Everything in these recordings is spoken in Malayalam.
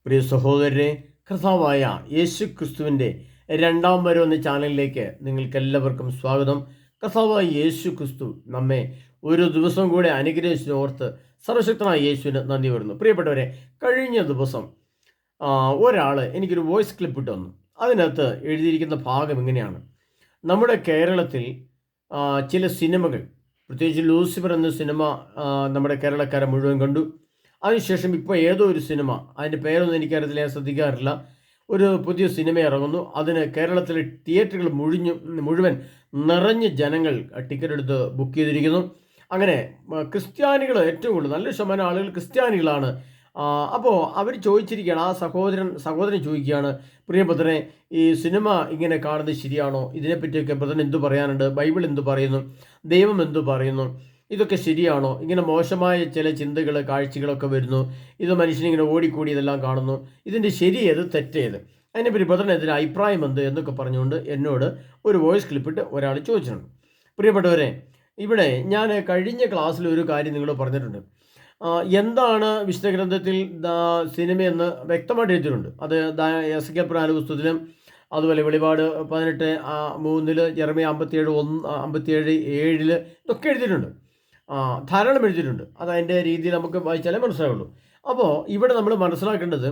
പ്രിയ സഹോദരരെ, കർത്താവായ യേശു ക്രിസ്തുവിൻ്റെ രണ്ടാം വരവ് എന്ന ചാനലിലേക്ക് നിങ്ങൾക്കെല്ലാവർക്കും സ്വാഗതം. കർത്താവായ യേശു ക്രിസ്തു നമ്മെ ഒരു ദിവസം കൂടെ അനുഗ്രഹിച്ചോർത്ത് സർവശക്തനായ യേശുവിന് നന്ദി വരുന്നു. പ്രിയപ്പെട്ടവരെ, കഴിഞ്ഞ ദിവസം ഒരാൾ എനിക്കൊരു വോയിസ് ക്ലിപ്പ് ഇട്ട് വന്നു. അതിനകത്ത് എഴുതിയിരിക്കുന്ന ഭാഗം ഇങ്ങനെയാണ്: നമ്മുടെ കേരളത്തിൽ ചില സിനിമകൾ, പ്രത്യേകിച്ച് ലൂസിഫർ എന്ന സിനിമ നമ്മുടെ കേരളക്കാരെ മുഴുവൻ കണ്ടു. അതിനുശേഷം ഇപ്പോൾ ഏതോ ഒരു സിനിമ, അതിൻ്റെ പേരൊന്നും എനിക്കറിയത്തില്ല, ഞാൻ ശ്രദ്ധിക്കാറില്ല, ഒരു പുതിയ സിനിമ ഇറങ്ങുന്നു. അതിന് കേരളത്തിലെ തിയേറ്ററുകൾ മുഴുവൻ നിറഞ്ഞ് ജനങ്ങൾ ടിക്കറ്റ് എടുത്ത് ബുക്ക് ചെയ്തിരിക്കുന്നു. അങ്ങനെ ക്രിസ്ത്യാനികൾ ഏറ്റവും കൂടുതൽ, നല്ല ശതമാനം ആളുകൾ ക്രിസ്ത്യാനികളാണ്. അപ്പോൾ അവർ ചോദിച്ചിരിക്കുകയാണ്, ആ സഹോദരൻ ചോദിക്കുകയാണ്, പ്രിയപുത്രനെ, ഈ സിനിമ ഇങ്ങനെ കാണുന്നത് ശരിയാണോ? ഇതിനെപ്പറ്റിയൊക്കെ ബ്രദറിന് എന്തു പറയാനുണ്ട്? ബൈബിൾ എന്തു പറയുന്നു? ദൈവം എന്തു പറയുന്നു? ഇതൊക്കെ ശരിയാണോ? ഇങ്ങനെ മോശമായ ചില ചിന്തകൾ, കാഴ്ചകളൊക്കെ വരുന്നു. ഇത് മനുഷ്യനിങ്ങനെ ഓടിക്കൂടി ഇതെല്ലാം കാണുന്നു. ഇതിൻ്റെ ശരിയേത് തെറ്റേത്? അതിനെപ്പറ്റി ബ്രദറിനെതിരെ അഭിപ്രായം എന്ത് എന്നൊക്കെ പറഞ്ഞുകൊണ്ട് എന്നോട് ഒരു വോയിസ് ക്ലിപ്പിട്ട് ഒരാൾ ചോദിച്ചിട്ടുണ്ട്. പ്രിയപ്പെട്ടവരെ, ഇവിടെ ഞാൻ കഴിഞ്ഞ ക്ലാസ്സിൽ ഒരു കാര്യം നിങ്ങളോട് പറഞ്ഞിട്ടുണ്ട്. എന്താണ് വിശുദ്ധ ഗ്രന്ഥത്തിൽ സിനിമയെന്ന് വ്യക്തമായിട്ട് എഴുതിയിട്ടുണ്ട്. അത് എസെക്കിയേൽ പ്രവാചന പുസ്തകത്തിലും, അതുപോലെ വെളിപാട് 18:3, യെരമ്യാ 57:7 ഇതൊക്കെ എഴുതിയിട്ടുണ്ട്. ധാരാളം എഴുതിയിട്ടുണ്ട്. അത് അതിൻ്റെ രീതിയിൽ നമുക്ക് വായിച്ചാലേ മനസ്സിലാവുള്ളൂ. അപ്പോൾ ഇവിടെ നമ്മൾ മനസ്സിലാക്കേണ്ടത്,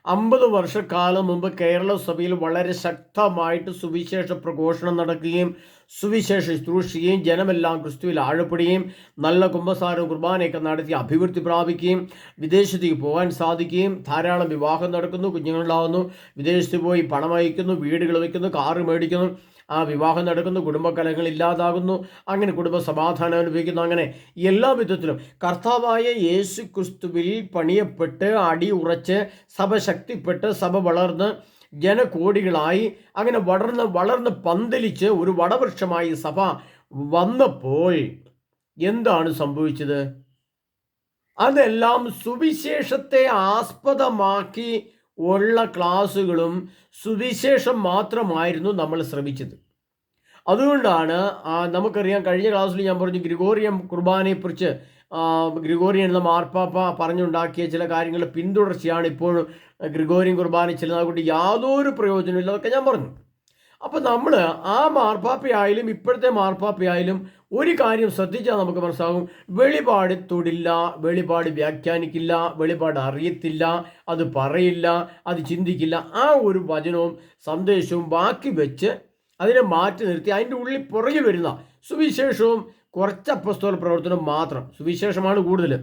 50 വർഷക്കാലം മുമ്പ് കേരള സഭയിൽ വളരെ ശക്തമായിട്ട് സുവിശേഷ പ്രഘോഷണം നടക്കുകയും സുവിശേഷ ശുശ്രൂഷിക്കുകയും ജനമെല്ലാം ക്രിസ്തുവിൽ ആഴപ്പെടുകയും നല്ല കുമ്പസാരവും കുർബാനയൊക്കെ നടത്തി അഭിവൃദ്ധി പ്രാപിക്കുകയും വിദേശത്തേക്ക് പോകാൻ സാധിക്കുകയും ധാരാളം വിവാഹം നടക്കുന്നു, കുഞ്ഞുങ്ങളുണ്ടാകുന്നു, വിദേശത്ത് പോയി പണം അയക്കുന്നു, വീടുകൾ വയ്ക്കുന്നു, കാറ് മേടിക്കുന്നു, ആ വിവാഹം നടക്കുന്നു, കുടുംബകലഹങ്ങൾ ഇല്ലാതാകുന്നു, അങ്ങനെ കുടുംബ സമാധാനം അനുഭവിക്കുന്നു. അങ്ങനെ എല്ലാ വിധത്തിലും കർത്താവായ യേശു ക്രിസ്തുവിൽ പണിയപ്പെട്ട് അടി ഉറച്ച് സഭ ശക്തിപ്പെട്ട് സഭ വളർന്ന് ജനകോടികളായി അങ്ങനെ വളർന്ന് പന്തലിച്ച് ഒരു വടവൃക്ഷമായി സഭ വന്നപ്പോൾ എന്താണ് സംഭവിച്ചത്? അതെല്ലാം സുവിശേഷത്തെ ആസ്പദമാക്കി ഉള്ള ക്ലാസ്സുകളും സുവിശേഷം മാത്രമായിരുന്നു നമ്മൾ ശ്രമിച്ചത്. അതുകൊണ്ടാണ് നമുക്കറിയാം, കഴിഞ്ഞ ക്ലാസ്സിൽ ഞാൻ പറഞ്ഞു, ഗ്രിഗോറിയൻ കുർബാനയെക്കുറിച്ച് ഗ്രിഗോറിയൻ എന്ന മാർപ്പാപ്പ പറഞ്ഞുണ്ടാക്കിയ ചില കാര്യങ്ങൾ പിന്തുടർച്ചയാണ് ഇപ്പോഴും ഗ്രിഗോറിയൻ കുർബാന ചെല്ലുന്നത്. അതുകൊണ്ട് യാതൊരു പ്രയോജനമില്ല, അതൊക്കെ ഞാൻ പറഞ്ഞു. അപ്പോൾ നമ്മൾ ആ മാർപ്പാപ്പയായാലും ഇപ്പോഴത്തെ മാർപ്പാപ്പയായാലും ഒരു കാര്യം ശ്രദ്ധിച്ചാൽ നമുക്ക് മനസ്സിലാകും: വെളിപാട് തൊടില്ല, വെളിപാട് വ്യാഖ്യാനിക്കില്ല, വെളിപാട് അറിയത്തില്ല, അത് പറയില്ല, അത് ചിന്തിക്കില്ല. ആ ഒരു വചനവും സന്ദേശവും ബാക്കി വെച്ച് അതിനെ മാറ്റി നിർത്തി അതിൻ്റെ ഉള്ളിൽ പുറകിൽ വരുന്ന സുവിശേഷവും കുറച്ച് അപ്പസ്തോല പ്രവർത്തനം മാത്രം. സുവിശേഷമാണ് കൂടുതൽ,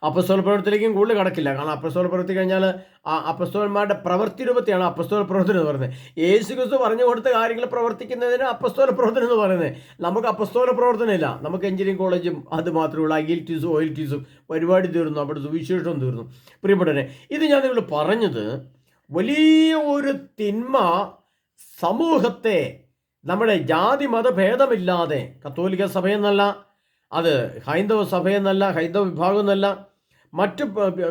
അപ്പസ്തോല പ്രവർത്തനത്തിലേക്കും കൂടുതൽ കടക്കില്ല. കാരണം അപ്പസ്തോല പ്രവൃത്തി കഴിഞ്ഞാൽ അപ്പസ്തോലന്മാരുടെ പ്രവൃത്തി രൂപത്തെയാണ് അപ്പസ്തോല പ്രവർത്തനം എന്ന് പറയുന്നത്. യേശു ക്രിസ്തു പറഞ്ഞു കൊടുത്ത കാര്യങ്ങൾ പ്രവർത്തിക്കുന്നതിന് അപ്പസ്തോല പ്രവർത്തനം എന്ന് പറയുന്നത്. നമുക്ക് അപ്പസ്തോല പ്രവർത്തനമില്ല, നമുക്ക് എഞ്ചിനീയറിംഗ് കോളേജും അത് മാത്രമേ ഉള്ളൂ, IELTS OILTS പരിപാടി തീർന്നു, അവിടെ സുവിശേഷവും തീർന്നു. പ്രിയപ്പെട്ടവരെ, ഇത് ഞാൻ നിങ്ങൾ പറഞ്ഞത്, വലിയ ഒരു തിന്മ സമൂഹത്തെ, നമ്മുടെ ജാതി മതഭേദമില്ലാതെ, കത്തോലിക്ക സഭയെന്നല്ല, അത് ഹൈന്ദവ സഭയെന്നല്ല, ഹൈന്ദവ വിഭാഗം എന്നല്ല, മറ്റ്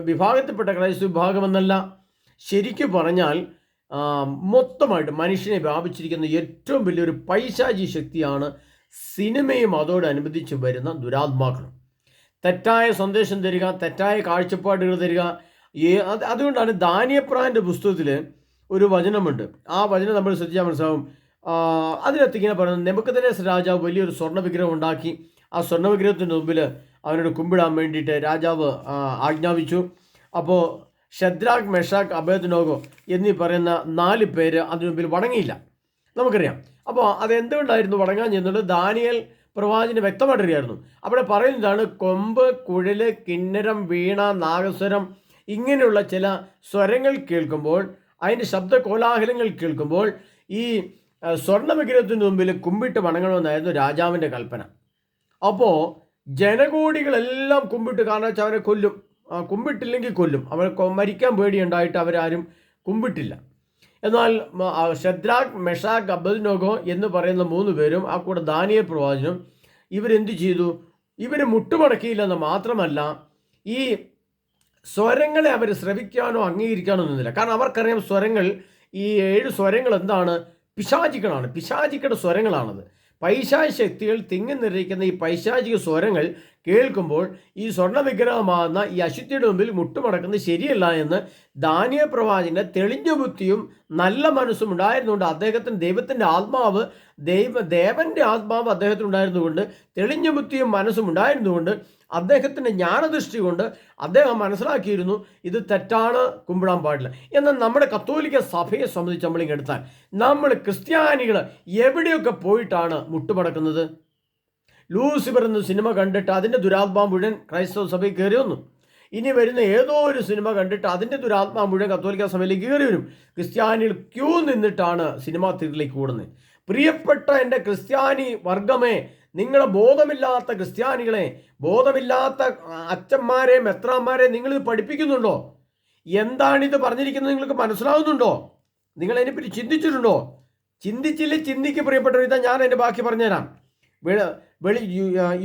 വിഭാഗത്തിൽപ്പെട്ട ക്രൈസ്തവ വിഭാഗമെന്നല്ല, ശരിക്കും പറഞ്ഞാൽ മൊത്തമായിട്ട് മനുഷ്യനെ വ്യാപിച്ചിരിക്കുന്ന ഏറ്റവും വലിയൊരു പൈശാചി ശക്തിയാണ് സിനിമയും അതോടനുബന്ധിച്ച് വരുന്ന ദുരാത്മാക്കളും. തെറ്റായ സന്ദേശം തരിക, തെറ്റായ കാഴ്ചപ്പാടുകൾ തരിക. അതുകൊണ്ടാണ് ദാനിയേൽ പുസ്തകത്തിൽ ഒരു വചനമുണ്ട്. ആ വചനം നമ്മൾ ശ്രദ്ധിച്ചാൽ മനസ്സിലാവും. അതിനകത്ത് ഇങ്ങനെ പറയുന്നത്, നെബൂഖദ്നേസർ രാജാവ് വലിയൊരു സ്വർണ്ണ വിഗ്രഹം ഉണ്ടാക്കി. ആ സ്വർണ്ണ വിഗ്രഹത്തിൻ്റെ മുമ്പിൽ അവനോട് കുമ്പിടാൻ വേണ്ടിയിട്ട് രാജാവ് ആജ്ഞാപിച്ചു. അപ്പോൾ ഷദ്രാഖ്, മെഷാഖ്, അബേദ്നേഗോ എന്നീ പറയുന്ന 4 പേര് അതിനു മുമ്പിൽ വണങ്ങിയില്ല. നമുക്കറിയാം. അപ്പോൾ അതെന്തുകൊണ്ടായിരുന്നു വണങ്ങാൻ ചെന്നുള്ളത്? ദാനിയേൽ പ്രവാചകന് വ്യക്തമായിട്ട് അറിയായിരുന്നു. അവിടെ പറയുന്നതാണ്, കൊമ്പ്, കുഴല്, കിന്നരം, വീണ, നാഗസ്വരം ഇങ്ങനെയുള്ള ചില സ്വരങ്ങൾ കേൾക്കുമ്പോൾ, അതിൻ്റെ ശബ്ദ കോലാഹലങ്ങൾ കേൾക്കുമ്പോൾ ഈ സ്വർണ്ണ വിഗ്രഹത്തിന് മുമ്പിൽ കുമ്പിട്ട് വണങ്ങണമെന്നായിരുന്നു രാജാവിൻ്റെ കൽപ്പന. അപ്പോൾ ജനകോടികളെല്ലാം കുമ്പിട്ട്, കാരണം വെച്ചാൽ അവരെ കൊല്ലും, കുമ്പിട്ടില്ലെങ്കിൽ കൊല്ലും, അവരെ മരിക്കാൻ പേടിയുണ്ടായിട്ട് അവരാരും കുമ്പിട്ടില്ല. എന്നാൽ ഷദ്രാഖ്, മെഷാഖ്, അബേദ്നേഗോ എന്ന് പറയുന്ന 3 പേരും, ആ കൂടെ ദാനിയേൽ പ്രവാചകനും, ഇവരെന്ത് ചെയ്തു? ഇവർ മുട്ടുമടക്കിയില്ലെന്ന് മാത്രമല്ല, ഈ സ്വരങ്ങളെ അവർ ശ്രവിക്കാനോ അംഗീകരിക്കാനോ ഒന്നുമില്ല. കാരണം അവർക്കറിയാം, സ്വരങ്ങൾ, ഈ 7 സ്വരങ്ങൾ എന്താണ്? പിശാചിക്കളാണ്, പിശാചിക്കയുടെ സ്വരങ്ങളാണത്. പൈശാചിക ശക്തികൾ തിങ്ങി നിറയ്ക്കുന്ന ഈ പൈശാചിക സ്വരങ്ങൾ കേൾക്കുമ്പോൾ ഈ സ്വർണ്ണ വിഗ്രഹമാകുന്ന ഈ അശുദ്ധിയുടെ മുമ്പിൽ മുട്ടുമടക്കുന്നത് ശരിയല്ല എന്ന് ദാനിയേൽ പ്രവാചകന്റെ തെളിഞ്ഞ ബുദ്ധിയും നല്ല മനസ്സും ഉണ്ടായിരുന്നുകൊണ്ട് അദ്ദേഹത്തിന് ദൈവത്തിൻ്റെ ആത്മാവ് ദേവന്റെ ആത്മാവ് അദ്ദേഹത്തിന് ഉണ്ടായിരുന്നുകൊണ്ട് തെളിഞ്ഞ ബുദ്ധിയും മനസ്സും ഉണ്ടായിരുന്നുകൊണ്ട് അദ്ദേഹത്തിൻ്റെ ജ്ഞാനദൃഷ്ടി കൊണ്ട് അദ്ദേഹം മനസ്സിലാക്കിയിരുന്നു ഇത് തെറ്റാണ്, കുമ്പിടാൻ പാടില്ല. എന്നാൽ നമ്മുടെ കത്തോലിക്ക സഭയെ സംബന്ധിച്ച് നമ്മളിങ്ങനെ എടുത്താൽ നമ്മൾ ക്രിസ്ത്യാനികൾ എവിടെയൊക്കെ പോയിട്ടാണ് മുട്ടുമടക്കുന്നത്? ലൂസിഫർ എന്ന സിനിമ കണ്ടിട്ട് അതിൻ്റെ ദുരാത്മാവ് മുഴുവൻ ക്രൈസ്തവ സഭയിൽ കയറി വന്നു. ഇനി വരുന്ന ഏതോ ഒരു സിനിമ കണ്ടിട്ട് അതിൻ്റെ ദുരാത്മാവ് മുഴുവൻ കത്തോലിക്ക സഭയിലേക്ക് കയറി വരും. ക്രിസ്ത്യാനികൾ ക്യൂ നിന്നിട്ടാണ് സിനിമാ തിയേറ്ററിലേക്ക് കൂടുന്നത്. പ്രിയപ്പെട്ട എൻ്റെ ക്രിസ്ത്യാനി വർഗമേ, നിങ്ങളെ ബോധമില്ലാത്ത ക്രിസ്ത്യാനികളെ, ബോധമില്ലാത്ത അച്ഛന്മാരെ, മെത്രാന്മാരെ നിങ്ങളിത് പഠിപ്പിക്കുന്നുണ്ടോ? എന്താണിത് പറഞ്ഞിരിക്കുന്നത് നിങ്ങൾക്ക് മനസ്സിലാവുന്നുണ്ടോ? നിങ്ങൾ അതിനെപ്പറ്റി ചിന്തിച്ചിട്ടുണ്ടോ? ചിന്തിച്ചില്ലേ ചിന്തിക്ക് പ്രിയപ്പെട്ടവർ. ഇതാ ഞാൻ എൻ്റെ ബാക്കി പറഞ്ഞുതരാം.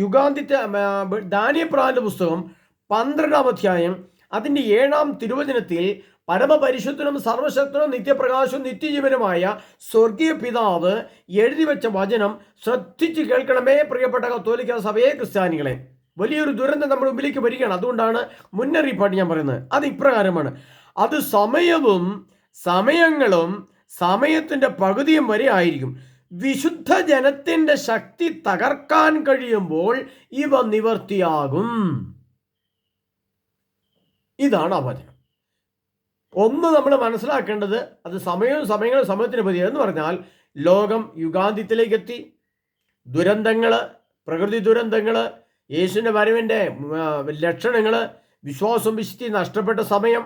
യുഗാന്തിത്തെ ദാനിയേൽ പ്രവാചകന്റെ പുസ്തകം 12-ാം അധ്യായം അതിൻ്റെ 7-ാം തിരുവചനത്തിൽ പരമപരിശുദ്ധനും സർവശക്തനും നിത്യപ്രകാശവും നിത്യജീവനുമായ സ്വർഗീയ പിതാവ് എഴുതി വെച്ച വചനം ശ്രദ്ധിച്ച് കേൾക്കണമേ പ്രിയപ്പെട്ട കത്തോലിക്ക സഭയെ, ക്രിസ്ത്യാനികളെ. വലിയൊരു ദുരന്തം നമ്മുടെ മുമ്പിലേക്ക് വരികയാണ്. അതുകൊണ്ടാണ് മുന്നറിയിപ്പായിട്ട് ഞാൻ പറയുന്നത്. അത് ഇപ്രകാരമാണ്: അത് സമയവും സമയങ്ങളും സമയത്തിൻ്റെ പകുതിയും വരെ ആയിരിക്കും. വിശുദ്ധ ജനത്തിൻ്റെ ശക്തി തകർക്കാൻ കഴിയുമ്പോൾ ഇവ നിവർത്തിയാകും. ഇതാണ് ആ വചനം. ഒന്ന് നമ്മൾ മനസ്സിലാക്കേണ്ടത്, അത് സമയങ്ങളും സമയത്തിന് പതിയെ എന്ന് പറഞ്ഞാൽ ലോകം യുഗാന്ത്യത്തിലേക്ക് എത്തി. ദുരന്തങ്ങൾ, പ്രകൃതി ദുരന്തങ്ങൾ, യേശുവിൻ്റെ വരവിൻ്റെ ലക്ഷണങ്ങൾ, വിശ്വാസം വിശുദ്ധി നഷ്ടപ്പെട്ട സമയം,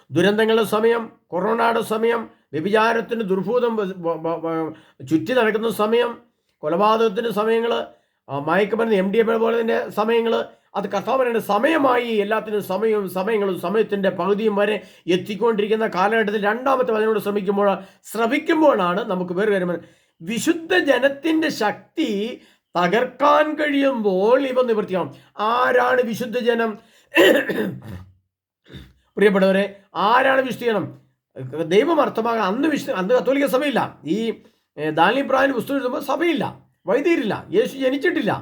ദുരന്തങ്ങളുടെ സമയം, കൊറോണയുടെ സമയം, വ്യഭിചാരത്തിന് ദുർഭൂതം ചുറ്റി നടക്കുന്ന സമയം, കൊലപാതകത്തിൻ്റെ സമയങ്ങൾ, മയക്കുമരുന്ന് MDMA പോലെ തന്നെ സമയങ്ങൾ, അത് കർത്താവിൻ്റെ സമയമായി. എല്ലാത്തിനും സമയങ്ങളും സമയത്തിൻ്റെ പകുതിയും വരെ എത്തിക്കൊണ്ടിരിക്കുന്ന കാലഘട്ടത്തിൽ രണ്ടാമത്തെ അതിനോട് ശ്രമിക്കുമ്പോഴാണ് നമുക്ക് വേറെ കാര്യം, വിശുദ്ധ ജനത്തിൻ്റെ ശക്തി തകർക്കാൻ കഴിയുമ്പോൾ ഇവ നിവൃത്തിയാവും. ആരാണ് വിശുദ്ധ ജനം? പ്രിയപ്പെട്ടവരെ, ആരാണ് വിശുദ്ധ ജനം? ദൈവം അർത്ഥമാകാൻ അന്ന് കത്തോലിക്ക സഭയില്ല. ഈ ദാനിയേൽ പ്രവാചകന്റെ പുസ്തകം എഴുതുമ്പോൾ സഭയില്ല, വൈദികരില്ല, യേശു ജനിച്ചിട്ടില്ല,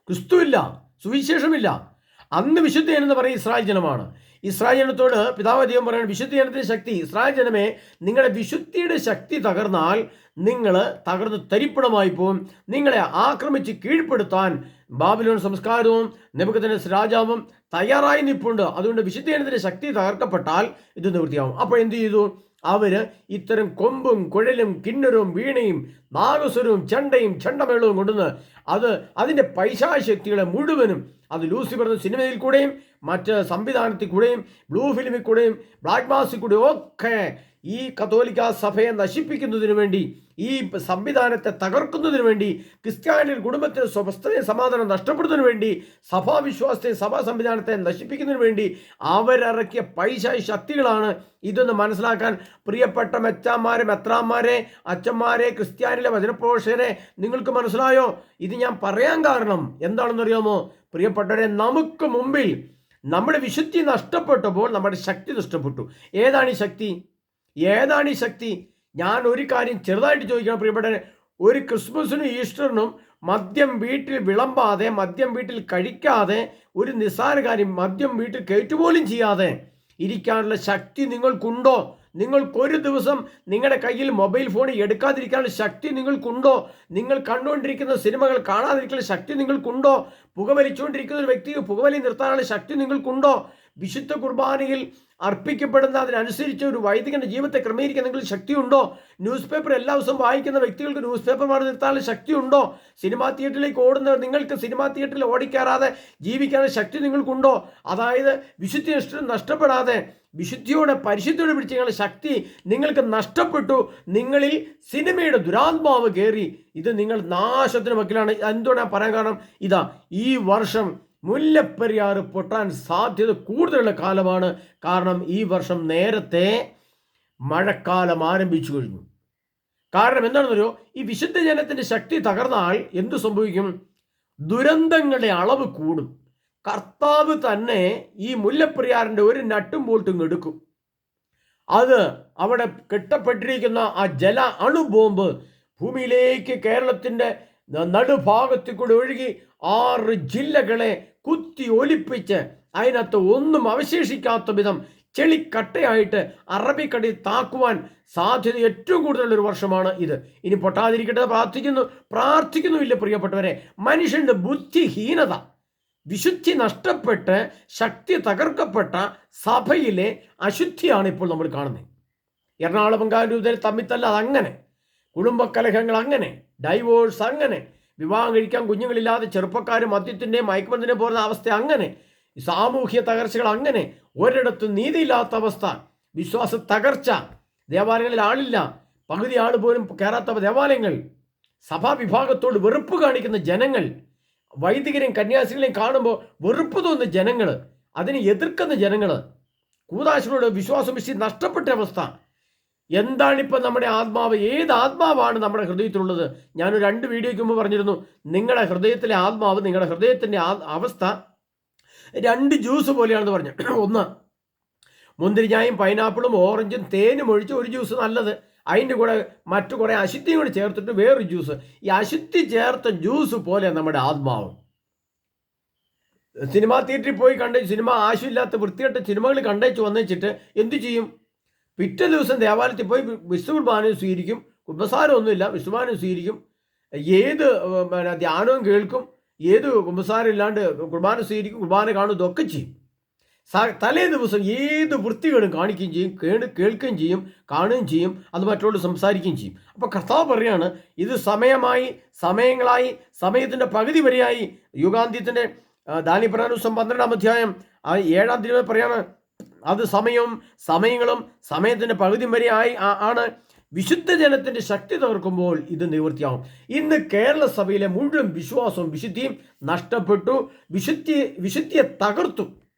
ക്രിസ്തുവില്ല, സുവിശേഷമില്ല. അന്ന് വിശുദ്ധ ജനം എന്ന് പറയുന്നത് ഇസ്രായേൽ ജനമാണ്. ഇസ്രായേൽ ജനത്തോട് പിതാവ് ദൈവം പറയുന്നത്, വിശുദ്ധ ജനത്തിൻ്റെ ശക്തി, ഇസ്രായേൽ ജനമേ, നിങ്ങളുടെ വിശുദ്ധിയുടെ ശക്തി തകർന്നാൽ നിങ്ങൾ തകർന്ന് തരിപ്പണമായി പോകും. നിങ്ങളെ ആക്രമിച്ച് കീഴ്പ്പെടുത്താൻ ബാബിലോൺ സംസ്കാരവും നെബൂഖദ്നേസർ രാജാവും തയ്യാറായി നിൽപ്പുണ്ട്. അതുകൊണ്ട് വിശുദ്ധ ജനത്തിൻ്റെ ശക്തി തകർക്കപ്പെട്ടാൽ ഇത് നിവൃത്തിയാവും. അപ്പോൾ എന്ത് ചെയ്തു? അവർ ഇത്തരം കൊമ്പും കുഴലും കിന്നരവും വീണയും നാഗസ്വരവും ചെണ്ടയും ചെണ്ടമേളവും കൊണ്ടുവന്ന് അതിൻ്റെ പൈശാചികശക്തികളെ മുഴുവനും, അത് ലൂസിഫർ എന്ന സിനിമയിൽ കൂടെയും മറ്റ് സംവിധാനത്തിൽ കൂടെയും ബ്ലൂ ഫിലിമിൽ കൂടെയും ബ്ലാക്ക് മാസിൽ കൂടെയും ഒക്കെ ഈ കത്തോലിക്ക സഭയെ നശിപ്പിക്കുന്നതിന് വേണ്ടി, ഈ സംവിധാനത്തെ തകർക്കുന്നതിന് വേണ്ടി, ക്രിസ്ത്യാനി കുടുംബത്തിന് സ്വസ്ഥതയും സമാധാനം നഷ്ടപ്പെടുന്നതിന് വേണ്ടി, സഭാവിശ്വാസത്തെ സഭാ സംവിധാനത്തെ നശിപ്പിക്കുന്നതിന് വേണ്ടി അവരിറക്കിയ പൈശാചിക ശക്തികളാണ് ഇതൊന്ന് മനസ്സിലാക്കാൻ പ്രിയപ്പെട്ട മെത്രാന്മാരെ, അച്ഛന്മാരെ, ക്രിസ്ത്യാനിലെ വചനപ്രഘോഷകരെ, നിങ്ങൾക്ക് മനസ്സിലായോ? ഇത് ഞാൻ പറയാൻ കാരണം എന്താണെന്നറിയാമോ പ്രിയപ്പെട്ടവരെ? നമുക്ക് മുമ്പിൽ നമ്മുടെ വിശുദ്ധി നഷ്ടപ്പെട്ടപ്പോൾ നമ്മുടെ ശക്തി നഷ്ടപ്പെട്ടു. ഏതാണ് ഈ ശക്തി? ഞാൻ ഒരു കാര്യം ചെറുതായിട്ട് ചോദിക്കണം പ്രിയപ്പെട്ടവരെ. ഒരു ക്രിസ്മസിനും ഈസ്റ്ററിനും മദ്യം വീട്ടിൽ വിളമ്പാതെ, മദ്യം വീട്ടിൽ കഴിക്കാതെ, ഒരു നിസ്സാര കാര്യം മദ്യം വീട്ടിൽ കയറ്റുപോലും ചെയ്യാതെ ഇരിക്കാനുള്ള ശക്തി നിങ്ങൾക്കുണ്ടോ? നിങ്ങൾക്കൊരു ദിവസം നിങ്ങളുടെ കയ്യിൽ മൊബൈൽ ഫോൺ എടുക്കാതിരിക്കാനുള്ള ശക്തി നിങ്ങൾക്കുണ്ടോ? നിങ്ങൾ കണ്ടുകൊണ്ടിരിക്കുന്ന സിനിമകൾ കാണാതിരിക്കാനുള്ള ശക്തി നിങ്ങൾക്കുണ്ടോ? പുകവലിച്ചുകൊണ്ടിരിക്കുന്ന ഒരു വ്യക്തിക്ക് പുകവലി നിർത്താനുള്ള ശക്തി നിങ്ങൾക്കുണ്ടോ? വിശുദ്ധ കുർബാനയിൽ അർപ്പിക്കപ്പെടുന്ന അതിനനുസരിച്ച് ഒരു വൈദികന്റെ ജീവിതത്തെ ക്രമീകരിക്കാൻ നിങ്ങൾക്ക് ശക്തിയുണ്ടോ? ന്യൂസ് പേപ്പർ എല്ലാ ദിവസവും വായിക്കുന്ന വ്യക്തികൾക്ക് ന്യൂസ് പേപ്പർ മാറി നിർത്താനുള്ള ശക്തിയുണ്ടോ? സിനിമാ തിയേറ്ററിലേക്ക് ഓടുന്നവർ നിങ്ങൾക്ക് സിനിമാ തിയേറ്ററിൽ ഓടിക്കാറാതെ ജീവിക്കാനുള്ള ശക്തി നിങ്ങൾക്കുണ്ടോ? അതായത് വിശുദ്ധി നഷ്ടപ്പെടാതെ വിശുദ്ധിയോടെ പരിശുദ്ധിയോടെ പിടിച്ചുള്ള ശക്തി നിങ്ങൾക്ക് നഷ്ടപ്പെട്ടു. നിങ്ങളിൽ സിനിമയുടെ ദുരാത്മാവ് കയറി. ഇത് നിങ്ങൾ നാശത്തിന് വക്കിലാണ്. എന്തുകൊണ്ടാണ് പറയാൻ കാരണം? ഇതാ, ഈ വർഷം മുല്ലപ്പെരിയാർ പൊട്ടാൻ സാധ്യത കൂടുതലുള്ള കാലമാണ്. കാരണം ഈ വർഷം നേരത്തെ മഴക്കാലം ആരംഭിച്ചു കഴിഞ്ഞു. കാരണം എന്താണെന്നറിയോ? ഈ വിശുദ്ധ ജനത്തിൻ്റെ ശക്തി തകർന്നാൽ എന്തു സംഭവിക്കും? ദുരന്തങ്ങളുടെ അളവ് കൂടും. കർത്താവ് തന്നെ ഈ മുല്ലപ്പെരിയാറിൻ്റെ ഒരു നട്ടും ബോൾട്ടും എടുക്കും. അത് അവിടെ കെട്ടപ്പെട്ടിരിക്കുന്ന ആ ജല അണുബോംബ് ഭൂമിയിലേക്ക് കേരളത്തിൻ്റെ നടുഭാഗത്തിൽ കൂടെ ഒഴുകി 6 ജില്ലകളെ കുത്തി ഒലിപ്പിച്ച് അതിനകത്ത് ഒന്നും അവശേഷിക്കാത്ത വിധം ചെളിക്കട്ടയായിട്ട് അറബിക്കടലിൽ താക്കുവാൻ സാധ്യത ഏറ്റവും കൂടുതലുള്ളൊരു വർഷമാണ് ഇത്. ഇനി പൊട്ടാതിരിക്കട്ടെ പ്രാർത്ഥിക്കുന്നുമില്ല പ്രിയപ്പെട്ടവരെ. മനുഷ്യൻ്റെ ബുദ്ധിഹീനത, വിശുദ്ധി നഷ്ടപ്പെട്ട് ശക്തി തകർക്കപ്പെട്ട സഭയിലെ അശുദ്ധിയാണ് ഇപ്പോൾ നമ്മൾ കാണുന്നത്. എറണാകുളം കാരൂതൽ തമ്മിത്തല്ല അതങ്ങനെ, കുടുംബക്കലഹങ്ങൾ അങ്ങനെ, ഡൈവോഴ്സ് അങ്ങനെ, വിവാഹം കഴിക്കാൻ കുഞ്ഞുങ്ങളില്ലാതെ ചെറുപ്പക്കാർ മദ്യത്തിൻ്റെയും മയക്കുമരുന്നിനെ പോകുന്ന അവസ്ഥ അങ്ങനെ, സാമൂഹ്യ തകർച്ചകൾ അങ്ങനെ, ഒരിടത്തും നീതിയില്ലാത്ത അവസ്ഥ, വിശ്വാസ തകർച്ച, ദേവാലയങ്ങളിൽ ആളില്ല, പകുതി ആൾ പോലും കയറാത്ത ദേവാലയങ്ങൾ, സഭാവിഭാഗത്തോട് വെറുപ്പ് കാണിക്കുന്ന ജനങ്ങൾ, വൈദികരെയും കന്യാസികളെയും കാണുമ്പോൾ വെറുപ്പ് തോന്നുന്ന ജനങ്ങൾ, അതിനെ എതിർക്കുന്ന ജനങ്ങൾ, കൂദാശകളോട് വിശ്വാസം നഷ്ടപ്പെട്ട അവസ്ഥ. എന്താണിപ്പോൾ നമ്മുടെ ആത്മാവ്? ഏത് ആത്മാവാണ് നമ്മുടെ ഹൃദയത്തിലുള്ളത്? ഞാനൊരു 2 വീഡിയോയ്ക്ക് മുമ്പ് പറഞ്ഞിരുന്നു, നിങ്ങളുടെ ഹൃദയത്തിലെ ആത്മാവ്, നിങ്ങളുടെ ഹൃദയത്തിൻ്റെ അവസ്ഥ 2 ജ്യൂസ് പോലെയാണെന്ന് പറഞ്ഞു. ഒന്ന്, മുന്തിരിഞ്ഞായും പൈനാപ്പിളും ഓറഞ്ചും തേനും ഒഴിച്ച് ഒരു ജ്യൂസ് നല്ലത്, അതിൻ്റെ കൂടെ മറ്റു കുറേ അശുദ്ധിയും കൂടെ ചേർത്തിട്ട് വേറൊരു ജ്യൂസ്. ഈ അശുദ്ധി ചേർത്ത ജ്യൂസ് പോലെ നമ്മുടെ ആത്മാവ്. സിനിമാ തിയേറ്ററിൽ പോയി സിനിമ ആവശ്യമില്ലാത്ത വൃത്തികെട്ട സിനിമകൾ കണ്ടേച്ച് വന്നേച്ചിട്ട് എന്തു ചെയ്യും? പിറ്റേ ദിവസം ദേവാലയത്തിൽ പോയി വിശുദ്ധ കുർബാനയും സ്വീകരിക്കും. കുമ്പസാരമൊന്നുമില്ല, വിശുദ്ധ കുർബാനയും സ്വീകരിക്കും, ഏത് ധ്യാനവും കേൾക്കും, ഏത് കുമ്പസാരം ഇല്ലാണ്ട് കുർബാന സ്വീകരിക്കും, കുർബാന കാണും, ഇതൊക്കെ ചെയ്യും. തലേ ദിവസം ഏത് വൃത്തികളും കാണിക്കുകയും ചെയ്യും, കേൾക്കുകയും ചെയ്യും, കാണുകയും ചെയ്യും, അത് മറ്റുള്ളവർ സംസാരിക്കുകയും ചെയ്യും. അപ്പോൾ കർത്താവ് പറയാണ്, ഇത് സമയങ്ങളായി, സമയത്തിൻ്റെ പകുതി വരെയായി. യുഗാന്ത്യത്തിൻ്റെ ദാനിപ്രാനുസം 12-ാം അധ്യായം 7-ാം തിരുവചനം പറയാണ്, അത് സമയങ്ങളും സമയത്തിൻ്റെ പകുതി വരെ ആണ്. വിശുദ്ധ ജനത്തിൻ്റെ ശക്തി തകർക്കുമ്പോൾ ഇത് നിവൃത്തിയാവും. ഇന്ന് കേരള സഭയിലെ മുഴുവൻ വിശ്വാസവും വിശുദ്ധിയും നഷ്ടപ്പെട്ടു. വിശുദ്ധിയെ തകർത്തു,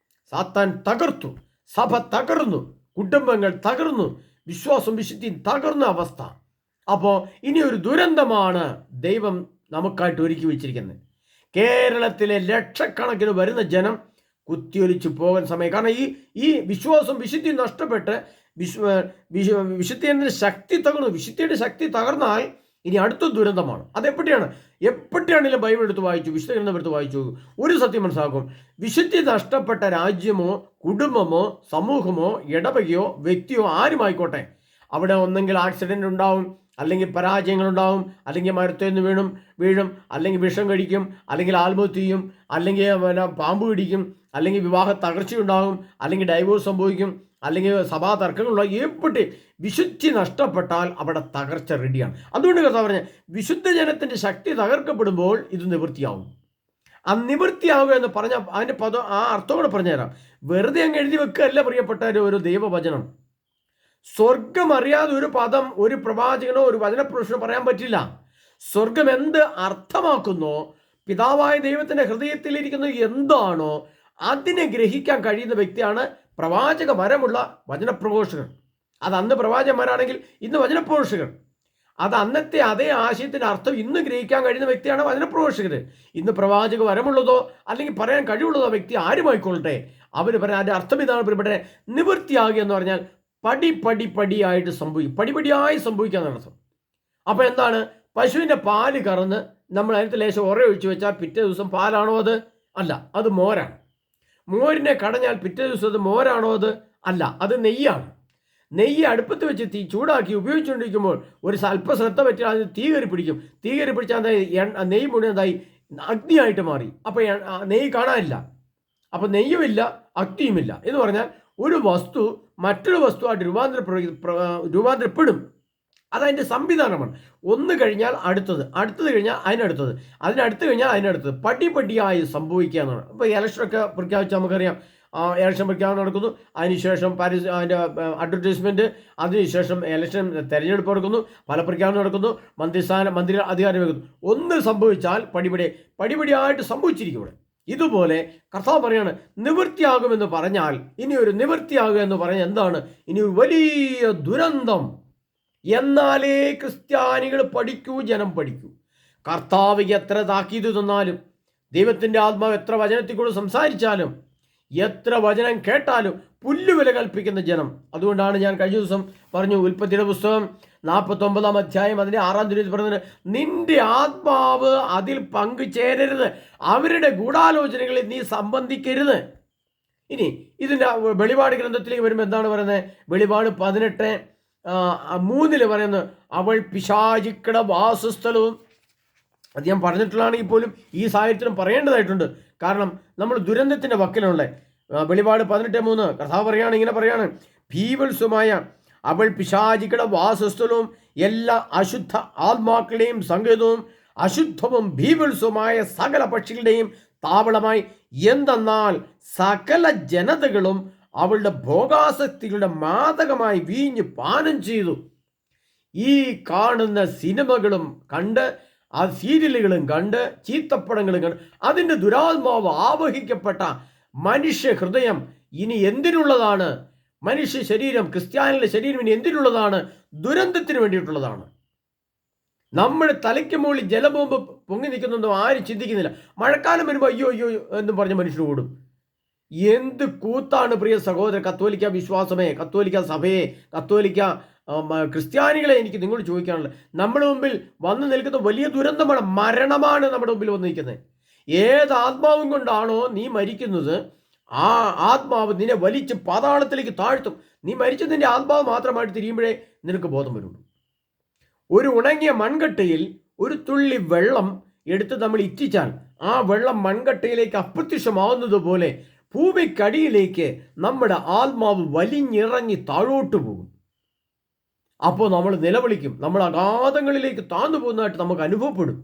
സാത്താൻ തകർത്തു, സഭ തകർന്നു, കുടുംബങ്ങൾ തകർന്നു, വിശ്വാസം വിശുദ്ധിയും തകർന്ന അവസ്ഥ. അപ്പോൾ ഇനി ഒരു ദുരന്തമാണ് ദൈവം നമുക്കായിട്ട് ഒരുക്കി വെച്ചിരിക്കുന്നത്. കേരളത്തിലെ ലക്ഷക്കണക്കിന് വരുന്ന ജനം കുത്തിയൊലിച്ചു പോകാൻ സമയം. കാരണം ഈ വിശ്വാസം വിശുദ്ധി നഷ്ടപ്പെട്ട് വിശുദ്ധിയുടെ ശക്തി തകർന്നു. വിശുദ്ധിയുടെ ശക്തി തകർന്നാൽ ഇനി അടുത്ത ദുരന്തമാണ്. എപ്പോഴാണെങ്കിലും ബൈബിൾ എടുത്ത് വായിച്ചു, വിശുദ്ധ ഗ്രന്ഥം എടുത്ത് വായിച്ചു, ഒരു സത്യം മനസ്സിലാക്കും. വിശുദ്ധി നഷ്ടപ്പെട്ട രാജ്യമോ കുടുംബമോ സമൂഹമോ ഇടവകയോ വ്യക്തിയോ ആരുമായിക്കോട്ടെ, അവിടെ ഒന്നെങ്കിൽ ആക്സിഡൻ്റ് ഉണ്ടാവും, അല്ലെങ്കിൽ പരാജയങ്ങളുണ്ടാവും, അല്ലെങ്കിൽ മരത്തേന്ന് വീഴും, അല്ലെങ്കിൽ വിഷം കഴിക്കും, അല്ലെങ്കിൽ ആത്മഹത്യ ചെയ്യും, അല്ലെങ്കിൽ പാമ്പ് പിടിക്കും, അല്ലെങ്കിൽ വിവാഹ തകർച്ചയുണ്ടാകും, അല്ലെങ്കിൽ ഡൈവോഴ്സ് സംഭവിക്കും, അല്ലെങ്കിൽ സഭാ തർക്കങ്ങളുണ്ടാകും. എപ്പോഴും വിശുദ്ധി നഷ്ടപ്പെട്ടാൽ അവിടെ തകർച്ച റെഡിയാണ്. അതുകൊണ്ട് കർത്താവ് പറഞ്ഞ വിശുദ്ധ ജനത്തിൻ്റെ ശക്തി തകർക്കപ്പെടുമ്പോൾ ഇത് നിവൃത്തിയാവും. ആ നിവൃത്തിയാവുക എന്ന് പറഞ്ഞാൽ അതിൻ്റെ ആ അർത്ഥത്തോടെ പറഞ്ഞുതരാം. വെറുതെ അങ്ങ് എഴുതി വെക്കുകയല്ല പ്രിയപ്പെട്ട ഒരു ദൈവവചനം. സ്വർഗം അറിയാതെ ഒരു പദം ഒരു പ്രവാചകനോ ഒരു വചനപുരുഷനോ പറയാൻ പറ്റില്ല. സ്വർഗം എന്ത് അർത്ഥമാക്കുന്നോ, പിതാവായ ദൈവത്തിൻ്റെ ഹൃദയത്തിലിരിക്കുന്നത് എന്താണോ അതിനെ ഗ്രഹിക്കാൻ കഴിയുന്ന വ്യക്തിയാണ് പ്രവാചക വരമുള്ള വചനപ്രഘോഷകർ. അത് അന്ന് പ്രവാചകന്മാരാണെങ്കിൽ ഇന്ന് വചനപ്രഘോഷകർ. അത് അന്നത്തെ അതേ ആശയത്തിൻ്റെ അർത്ഥം ഇന്ന് ഗ്രഹിക്കാൻ കഴിയുന്ന വ്യക്തിയാണ് വചനപ്രഘോഷകർ. ഇന്ന് പ്രവാചക വരമുള്ളതോ അല്ലെങ്കിൽ പറയാൻ കഴിവുള്ളതോ വ്യക്തി ആരുമായിക്കൊള്ളട്ടെ, അവർ പറയാൻ അതിൻ്റെ അർത്ഥം ഇതാണ് പ്രിയപ്പെട്ടെ. നിവൃത്തിയാകുക എന്ന് പറഞ്ഞാൽ പടിയായിട്ട് സംഭവിക്കും, പടിപടിയായി സംഭവിക്കാന്ന് അർത്ഥം. അപ്പോൾ എന്താണ്? പശുവിൻ്റെ പാല് കറന്ന് നമ്മൾ അതിനകത്ത് ലേശം ഒഴിച്ചു വെച്ചാൽ പിറ്റേ ദിവസം പാലാണോ? അത് അല്ല, അത് മോരാണ്. മോരിനെ കടഞ്ഞാൽ പിറ്റേ ദിവസം അത് മോരാണോ? അത് അല്ല, അത് നെയ്യാണ്. നെയ്യ് അടുപ്പത്ത് വെച്ച് ചൂടാക്കി ഉപയോഗിച്ചുകൊണ്ടിരിക്കുമ്പോൾ ഒരു അല്പ ശ്രദ്ധ പറ്റിയാൽ അതിന് തീ കയറി പിടിച്ചാൽ നെയ്യ് മുഴുവൻ എന്തായി? അഗ്നിയായിട്ട് മാറി. അപ്പോൾ നെയ്യ് കാണാനില്ല, അപ്പോൾ നെയ്യുമില്ല അഗ്നിയുമില്ല എന്ന് പറഞ്ഞാൽ ഒരു വസ്തു മറ്റൊരു വസ്തുവായിട്ട് രൂപാന്തരപ്പെടും. അതതിൻ്റെ സംവിധാനമാണ്. ഒന്ന് കഴിഞ്ഞാൽ അടുത്തത് കഴിഞ്ഞാൽ അതിനടുത്ത് കഴിഞ്ഞാൽ അതിനടുത്തത്, പടിപടിയായി സംഭവിക്കുക എന്നാണ്. ഇപ്പോൾ ഇലക്ഷനൊക്കെ പ്രഖ്യാപിച്ചാൽ നമുക്കറിയാം, ഇലക്ഷൻ പ്രഖ്യാപനം നടക്കുന്നു, അതിനുശേഷം അതിൻ്റെ അഡ്വർടൈസ്മെൻറ്റ്, അതിനുശേഷം ഇലക്ഷൻ തെരഞ്ഞെടുപ്പ് നടക്കുന്നു, ഫലപ്രഖ്യാപനം നടക്കുന്നു, മന്ത്രി അധികാരം വെക്കുന്നു. ഒന്ന് സംഭവിച്ചാൽ പടിപടിയായിട്ട് സംഭവിച്ചിരിക്കും ഇവിടെ. ഇതുപോലെ കർത്താവ് പറയാണ് നിവൃത്തിയാകുമെന്ന് പറഞ്ഞാൽ, ഇനി ഒരു നിവൃത്തിയാകുക എന്ന് പറഞ്ഞാൽ എന്താണ്? ഇനി ഒരു വലിയ ദുരന്തം. എന്നാലേ ക്രിസ്ത്യാനികൾ പഠിക്കൂ, ജനം പഠിക്കൂ. കർത്താവ് എത്ര താക്കീത് തന്നാലും, ദൈവത്തിൻ്റെ ആത്മാവ് എത്ര വചനത്തിൽ കൂടെ സംസാരിച്ചാലും, എത്ര വചനം കേട്ടാലും പുല്ലുവില കൽപ്പിക്കുന്ന ജനം. അതുകൊണ്ടാണ് ഞാൻ കഴിഞ്ഞ ദിവസം പറഞ്ഞു, ഉൽപ്പത്തിയുടെ പുസ്തകം 49 അധ്യായം അതിൻ്റെ 6 തിരുവചനം പറഞ്ഞത്, നിന്റെ ആത്മാവ് അതിൽ പങ്കുചേരരുത്, അവരുടെ ഗൂഢാലോചനകളിൽ നീ സംബന്ധിക്കരുത്. ഇനി ഇതിൻ്റെ വെളിപാട് ഗ്രന്ഥത്തിലേക്ക് വരുമ്പോൾ എന്താണ് പറയുന്നത്? വെളിപാട് 18:3 പറയുന്നത്, അവൾ പിശാചുക്കളുടെ വാസസ്ഥലവും. അത് ഞാൻ പറഞ്ഞിട്ടുള്ളതാണെങ്കിൽ പോലും ഈ സാഹചര്യത്തിലും പറയേണ്ടതായിട്ടുണ്ട്. കാരണം നമ്മൾ ദുരന്തത്തിൻ്റെ വക്കിലുള്ള വെളിപാട് 18:3 കർത്താവ് പറയുകയാണ്, ഇങ്ങനെ പറയാണ്, ഭീവത്സമായ അവൾ പിശാചുക്കളുടെ വാസസ്ഥലവും എല്ലാ അശുദ്ധ ആത്മാക്കളുടെയും സങ്കേതവും അശുദ്ധവും ഭീവത്സവുമായ സകല പക്ഷികളുടെയും താവളമായി. എന്തെന്നാൽ സകല ജനതകളും അവളുടെ ഭോഗാസക്തികളുടെ മാദകമായി വീഞ്ഞ് പാനം ചെയ്തു. ഈ കാണുന്ന സിനിമകളും കണ്ട്, ആ സീരിയലുകളും കണ്ട്, ചീത്തപ്പടങ്ങളും കണ്ട് അതിൻ്റെ ദുരാത്മാവ് ആവഹിക്കപ്പെട്ട മനുഷ്യ ഹൃദയം ഇനി എന്തിനുള്ളതാണ്? മനുഷ്യ ശരീരം, ക്രിസ്ത്യാനികളുടെ ശരീരം ഇനി എന്തിനുള്ളതാണ്? ദുരന്തത്തിന് വേണ്ടിയിട്ടുള്ളതാണ്. നമ്മുടെ തലയ്ക്ക് മുകളിൽ ജലബോംബ് പൊങ്ങി നിൽക്കുന്നൊന്നും ആരും ചിന്തിക്കുന്നില്ല. മഴക്കാലം വരുമ്പോൾ അയ്യോ അയ്യോ എന്നും പറഞ്ഞ് മനുഷ്യർ ഓടും. എന്ത് കൂത്താണ് പ്രിയ സഹോദര കത്തോലിക്ക വിശ്വാസമേ, കത്തോലിക്ക സഭയെ, കത്തോലിക്ക ക്രിസ്ത്യാനികളെ, എനിക്ക് നിങ്ങളോട് ചോദിക്കാനുള്ളത്, നമ്മുടെ മുമ്പിൽ വന്നു നിൽക്കുന്ന വലിയ ദുരന്തമാണ്, മരണമാണ് നമ്മുടെ മുമ്പിൽ വന്നു നിൽക്കുന്നത്. ഏത് ആത്മാവും കൊണ്ടാണോ നീ മരിക്കുന്നത്, ആ ആത്മാവ് നിന്നെ വലിച്ച് പാതാളത്തിലേക്ക് താഴ്ത്തും. നീ മരിച്ചു നിന്റെ ആത്മാവ് മാത്രമായിട്ട് തിരിയുമ്പോഴേ നിനക്ക് ബോധം വരുള്ളൂ. ഒരു ഉണങ്ങിയ മൺകട്ടയിൽ ഒരു തുള്ളി വെള്ളം എടുത്ത് നമ്മൾ ഇറ്റിച്ചാൽ ആ വെള്ളം മൺകട്ടയിലേക്ക് അപ്രത്യക്ഷമാവുന്നത് പോലെ ഭൂമിക്കടിയിലേക്ക് നമ്മുടെ ആത്മാവ് വലിഞ്ഞിറങ്ങി താഴോട്ട് പോകും. അപ്പോൾ നമ്മൾ നിലവിളിക്കും, നമ്മൾ അഗാധങ്ങളിലേക്ക് താഴ്ന്നു പോകുന്നതായിട്ട് നമുക്ക് അനുഭവപ്പെടും.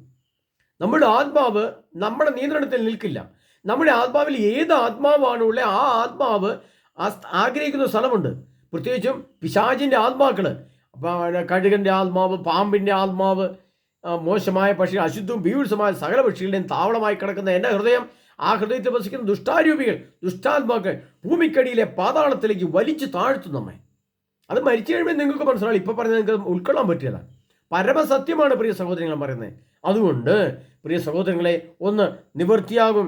നമ്മുടെ ആത്മാവ് നമ്മുടെ നിയന്ത്രണത്തിൽ നിൽക്കില്ല. നമ്മുടെ ആത്മാവിൽ ഏത് ആത്മാവാണുള്ള ആ ആത്മാവ് ആഗ്രഹിക്കുന്ന സ്ഥലമുണ്ട്. പ്രത്യേകിച്ചും പിശാചിൻ്റെ ആത്മാക്കൾ, കഴുകൻ്റെ ആത്മാവ്, പാമ്പിൻ്റെ ആത്മാവ്, മോശമായ പക്ഷി, അശുദ്ധവും ഭീവത്സമായ സകല പക്ഷികളുടെയും താവളമായി കിടക്കുന്ന എൻ്റെ ഹൃദയം, ആ ഹൃദയത്തിൽ വസിക്കുന്ന ദുഷ്ടാരൂപികൾ, ദുഷ്ടാത്മാക്കൾ ഭൂമിക്കടിയിലെ പാതാളത്തിലേക്ക് വലിച്ചു താഴ്ത്തും നമ്മെ. അത് മരിച്ചു കഴിയുമ്പോൾ നിങ്ങൾക്ക് മനസ്സിലാവും. ഇപ്പോൾ പറഞ്ഞാൽ നിങ്ങൾക്ക് ഉൾക്കൊള്ളാൻ പറ്റില്ല. പരമസത്യമാണ് പ്രിയ സഹോദരങ്ങൾ പറയുന്നത്. അതുകൊണ്ട് പ്രിയ സഹോദരങ്ങളെ, ഒന്ന് നിവൃത്തിയാകും.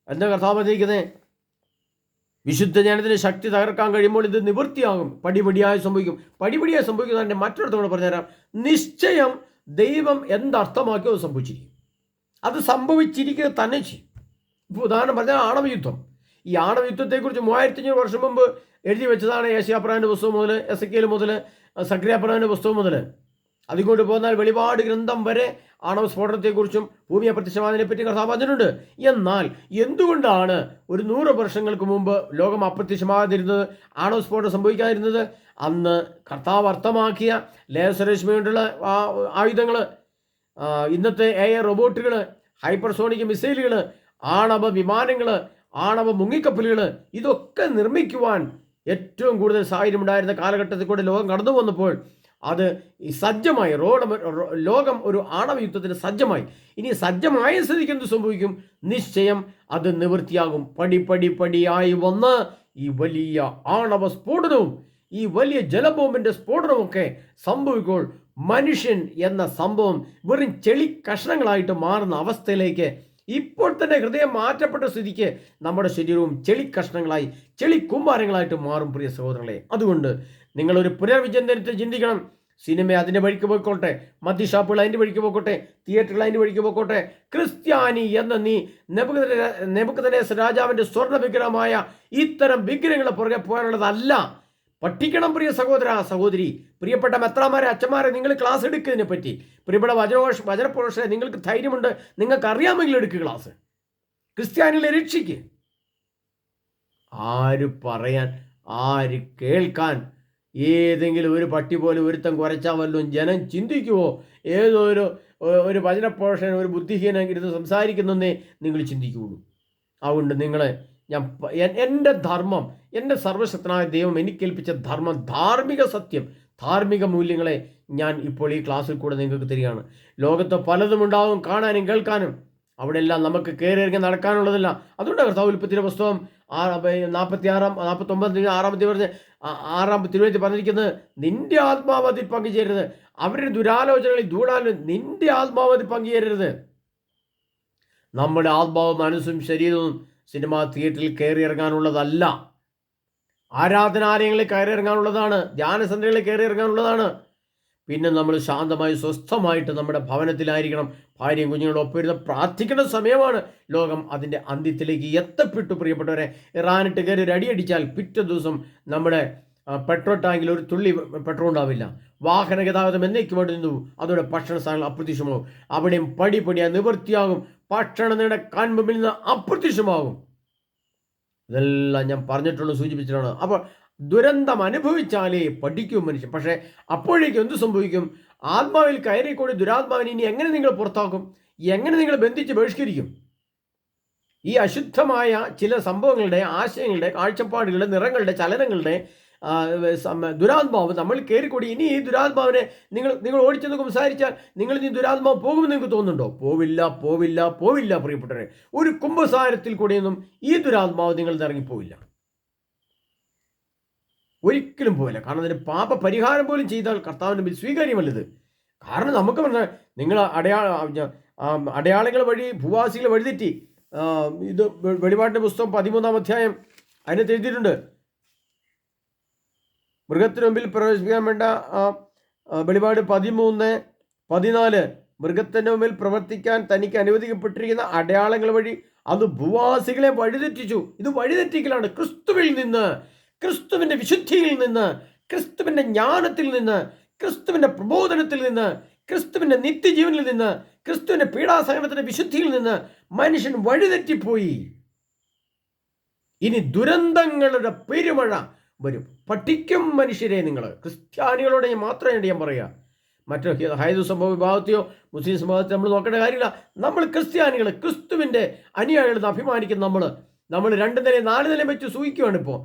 എന്താ കർത്താവ് പറഞ്ഞിരിക്കുന്നത്? വിശുദ്ധ ജനത്തിന് ശക്തി തകർക്കാൻ കഴിയുമ്പോൾ ഇത് നിവൃത്തിയാകും, പടിപടിയായി സംഭവിക്കും. പടിപടിയായി സംഭവിക്കുന്നതിൻ്റെ മറ്റൊരിടത്തോടെ പറഞ്ഞുതരാം. നിശ്ചയം ദൈവം എന്തർത്ഥമാക്കിയോ അത് സംഭവിച്ചിരിക്കും. അത് സംഭവിച്ചിരിക്കുക തന്നെ ചെയ്യും. ഇപ്പോൾ ഉദാഹരണം പറഞ്ഞാൽ ആണവയുദ്ധം. ഈ ആണവയുദ്ധത്തെക്കുറിച്ച് 3500 വർഷം മുമ്പ് എഴുതി വെച്ചതാണ് യേശയ്യാപ്രവാചകന്റെ പുസ്തകം മുതൽ, എസെക്കിയേൽ മുതൽ, സക്കറിയാപ്രവാചകന്റെ പുസ്തകം മുതൽ. അതുകൊണ്ട് പോന്നാൽ വെളിപാട് ഗ്രന്ഥം വരെ ആണവ സ്ഫോടനത്തെക്കുറിച്ചും ഭൂമി അപ്രത്യക്ഷമായതിനെപ്പറ്റി കർത്താവ് പറഞ്ഞിട്ടുണ്ട്. എന്നാൽ എന്തുകൊണ്ടാണ് ഒരു 100 വർഷങ്ങൾക്ക് മുമ്പ് ലോകം അപ്രത്യക്ഷമാകാതിരുന്നത്, ആണവ സ്ഫോടനം സംഭവിക്കാതിരുന്നത്? അന്ന് കർത്താവ് അർത്ഥമാക്കിയ ലേസർ രശ്മി കൊണ്ടുള്ള ആയുധങ്ങൾ, ഇന്നത്തെ AI റോബോട്ടുകൾ, ഹൈപ്പർസോണിക് മിസൈലുകൾ, ആണവ വിമാനങ്ങൾ, ആണവ മുങ്ങിക്കപ്പലുകൾ, ഇതൊക്കെ നിർമ്മിക്കുവാൻ ഏറ്റവും കൂടുതൽ സാഹചര്യം ഉണ്ടായിരുന്ന കാലഘട്ടത്തിൽ കൂടെ ലോകം കടന്നു വന്നപ്പോൾ അത് സജ്ജമായി, ലോകം ഒരു ആണവ യുദ്ധത്തിന് സജ്ജമായി. ഇനി സജ്ജമായ സ്ഥിതിക്ക് എന്ത് സംഭവിക്കും? നിശ്ചയം അത് നിവൃത്തിയാകും. പടിയായി വന്ന് ഈ വലിയ ആണവ സ്ഫോടനവും ഈ വലിയ ജലബോംബിൻ്റെ സ്ഫോടനമൊക്കെ സംഭവിക്കുമ്പോൾ മനുഷ്യൻ എന്ന സംഭവം വെറും ചെളി കഷ്ണങ്ങളായിട്ട് മാറുന്ന അവസ്ഥയിലേക്ക് ഇപ്പോൾ തന്നെ ഹൃദയം മാറ്റപ്പെട്ട സ്ഥിതിക്ക് നമ്മുടെ ശരീരവും ചെളി കഷ്ണങ്ങളായി, ചെളി കുമ്പാരങ്ങളായിട്ട് മാറും പ്രിയ സഹോദരങ്ങളെ. അതുകൊണ്ട് നിങ്ങളൊരു പുനർവിചിന്തനത്തിൽ ചിന്തിക്കണം. സിനിമ അതിൻ്റെ വഴിക്ക് പോയിക്കോട്ടെ, മദ്യഷാപ്പുകൾ അതിൻ്റെ വഴിക്ക് പോയിക്കോട്ടെ, തിയേറ്ററുകൾ അതിൻ്റെ വഴിക്ക് പോയിക്കോട്ടെ. ക്രിസ്ത്യാനി എന്ന നീ നെബൂഖദ്നേസർ രാജാവിൻ്റെ സ്വർണ്ണ വിഗ്രഹമായ ഇത്തരം വിഗ്രഹങ്ങളെ പുറകെ പോകാനുള്ളതല്ല. പഠിക്കണം പ്രിയ സഹോദര, സഹോദരി, പ്രിയപ്പെട്ട മെത്രാമാരെ, അച്ഛന്മാരെ, നിങ്ങൾ ക്ലാസ് എടുക്കുന്നതിനെ പറ്റി. പ്രിയപ്പെട്ട വചനപ്രഘോഷകരെ, നിങ്ങൾക്ക് ധൈര്യമുണ്ട്, നിങ്ങൾക്ക് അറിയാമെങ്കിൽ എടുക്കുക ക്ലാസ്. ക്രിസ്ത്യാനികളെ രക്ഷിക്കുക. ആര് പറയാൻ, ആര് കേൾക്കാൻ? ഏതെങ്കിലും ഒരു പട്ടി പോലെ ഒരുത്തം കുരച്ചാൽ വല്ലതും ജനം ചിന്തിക്കുമോ? ഏതോ ഒരു വചനപ്രഘോഷകൻ, ഒരു ബുദ്ധിഹീനൻ ഇരുന്ന് സംസാരിക്കുന്നേ നിങ്ങൾ ചിന്തിക്കുകയുള്ളൂ. അതുകൊണ്ട് നിങ്ങളെ എൻ്റെ ധർമ്മം, എൻ്റെ സർവശക്തനായ ദൈവം എനിക്കേൽപ്പിച്ച ധർമ്മം, ധാർമ്മിക സത്യം, ധാർമ്മിക മൂല്യങ്ങളെ ഞാൻ ഇപ്പോൾ ഈ ക്ലാസ്സിൽ കൂടെ നിങ്ങൾക്ക് തരികയാണ്. ലോകത്ത് പലതും ഉണ്ടാവും, കാണാനും കേൾക്കാനും. അവിടെ എല്ലാം നമുക്ക് കയറിയിറങ്ങി നടക്കാനുള്ളതല്ല. അതുകൊണ്ട് കർത്താവ് ഉൽപ്പത്തിയുടെ പുസ്തകം 49 6 തിരുവചനത്തിൽ പറഞ്ഞിരിക്കുന്നത്, നിന്റെ ആത്മാവ് അതിൽ പങ്കുചേരരുത്. അവരുടെ ദുരാലോചനകളിൽ നിന്റെ ആത്മാവ് അതിൽ പങ്കുചേരരുത്. നമ്മുടെ ആത്മാവ്, മനസ്സും ശരീരവും സിനിമാ തിയേറ്ററിൽ കയറി ഇറങ്ങാനുള്ളതല്ല. ആരാധനാലയങ്ങളിൽ കയറി ഇറങ്ങാനുള്ളതാണ്. ധ്യാനസന്ധ്യകളിൽ കയറി ഇറങ്ങാനുള്ളതാണ്. പിന്നെ നമ്മൾ ശാന്തമായി സ്വസ്ഥമായിട്ട് നമ്മുടെ ഭവനത്തിലായിരിക്കണം. ഭാര്യയും കുഞ്ഞുങ്ങളും ഒപ്പം പ്രാർത്ഥിക്കേണ്ട സമയമാണ്. ലോകം അതിൻ്റെ അന്ത്യത്തിലേക്ക് എത്തപ്പെട്ടു. പ്രിയപ്പെട്ടവരെ, ഇറാനിട്ട് കയറി ഒരു അടിയടിച്ചാൽ പിറ്റേ ദിവസം നമ്മുടെ പെട്രോൾ ടാങ്കിൽ ഒരു തുള്ളി പെട്രോൾ ഉണ്ടാവില്ല. വാഹന ഗതാഗതം എന്നേക്കുമായിട്ട് നിന്നു. അതോടെ ഭക്ഷണ സാധനങ്ങൾ അപ്രത്യക്ഷമാകും. അവിടെയും പടിപടിയായി നിവൃത്തിയാകും. ഭക്ഷണം നിങ്ങളുടെ കൺമുമ്പിൽ നിന്ന് അപ്രത്യക്ഷമാകും. ഇതെല്ലാം ഞാൻ പറഞ്ഞിട്ടുള്ള സൂചിപ്പിച്ചിട്ടാണ്. അപ്പോൾ ദുരന്തം അനുഭവിച്ചാലേ പഠിക്കും മനുഷ്യൻ. പക്ഷേ അപ്പോഴേക്കും എന്ത് സംഭവിക്കും? ആത്മാവിൽ കയറിക്കൂടി ദുരാത്മാവിനെ ഇനി എങ്ങനെ നിങ്ങൾ പുറത്താക്കും? എങ്ങനെ നിങ്ങൾ ബന്ധിച്ച് ബഹിഷ്കരിക്കും? ഈ അശുദ്ധമായ ചില സംഭവങ്ങളുടെ, ആശയങ്ങളുടെ, കാഴ്ചപ്പാടുകളുടെ, നിറങ്ങളുടെ, ചലനങ്ങളുടെ ദുരാത്മാവ് നമ്മൾ കയറിക്കൂടി ഇനി ഈ ദുരാത്മാവിനെ നിങ്ങൾ ഓടിച്ചെന്ന് സംസാരിച്ചാൽ നിങ്ങൾ ഇനി ദുരാത്മാവ് പോകുമെന്ന് നിങ്ങൾക്ക് തോന്നുന്നുണ്ടോ? പോവില്ല, പോവില്ല, പോവില്ല. പ്രിയപ്പെട്ടവരെ, ഒരു കുംഭസാരത്തിൽ കൂടെയൊന്നും ഈ ദുരാത്മാവ് നിങ്ങൾ ഇറങ്ങിപ്പോവില്ല. ഒരിക്കലും പോവില്ല. കാരണം അതിന് പാപ പരിഹാരം പോലും ചെയ്താൽ കർത്താവിന് മുമ്പിൽ സ്വീകാര്യമല്ലത്. കാരണം നമുക്ക് പറഞ്ഞാൽ നിങ്ങൾ അടയാളങ്ങൾ വഴി ഭൂവാസികളെ വഴിതെറ്റി. ഇത് വെളിപാടിൻ്റെ പുസ്തകം 13-ാം അധ്യായം അതിനകത്ത് എഴുതിയിട്ടുണ്ട്. മൃഗത്തിന് മുമ്പിൽ പ്രവേശിക്കാൻ വേണ്ട വെളിപാട് 13:14 മൃഗത്തിൻ്റെ മുമ്പിൽ പ്രവർത്തിക്കാൻ തനിക്ക് അനുവദിക്കപ്പെട്ടിരിക്കുന്ന അടയാളങ്ങൾ വഴി അത് ഭൂവാസികളെ വഴിതെറ്റിച്ചു. ഇത് വഴിതെറ്റിക്കലാണ്. ക്രിസ്തുവിൽ നിന്ന്, ക്രിസ്തുവിൻ്റെ വിശുദ്ധിയിൽ നിന്ന്, ക്രിസ്തുവിൻ്റെ ജ്ഞാനത്തിൽ നിന്ന്, ക്രിസ്തുവിൻ്റെ പ്രബോധനത്തിൽ നിന്ന്, ക്രിസ്തുവിൻ്റെ നിത്യജീവനിൽ നിന്ന്, ക്രിസ്തുവിൻ്റെ പീഡാസഹനത്തിൻ്റെ വിശുദ്ധിയിൽ നിന്ന് മനുഷ്യൻ വഴിതെറ്റിപ്പോയി. ഇനി ദുരന്തങ്ങളുടെ പെരുമഴ വരും. പഠിക്കും മനുഷ്യരെ. നിങ്ങൾ ക്രിസ്ത്യാനികളോട് മാത്രമേ ഞാൻ പറയുക. മറ്റു ഹൈന്ദവ സംഭവ വിഭാഗത്തെയോ മുസ്ലിം സമൂഹത്തെ നമ്മൾ നോക്കേണ്ട കാര്യമില്ല. നമ്മൾ ക്രിസ്ത്യാനികൾ, ക്രിസ്തുവിൻ്റെ അനുയായികളെന്ന് അഭിമാനിക്കുന്ന നമ്മൾ 2 നിലയും 4 നിലയും വെച്ച് സൂഹിക്കുകയാണ്. ഇപ്പോൾ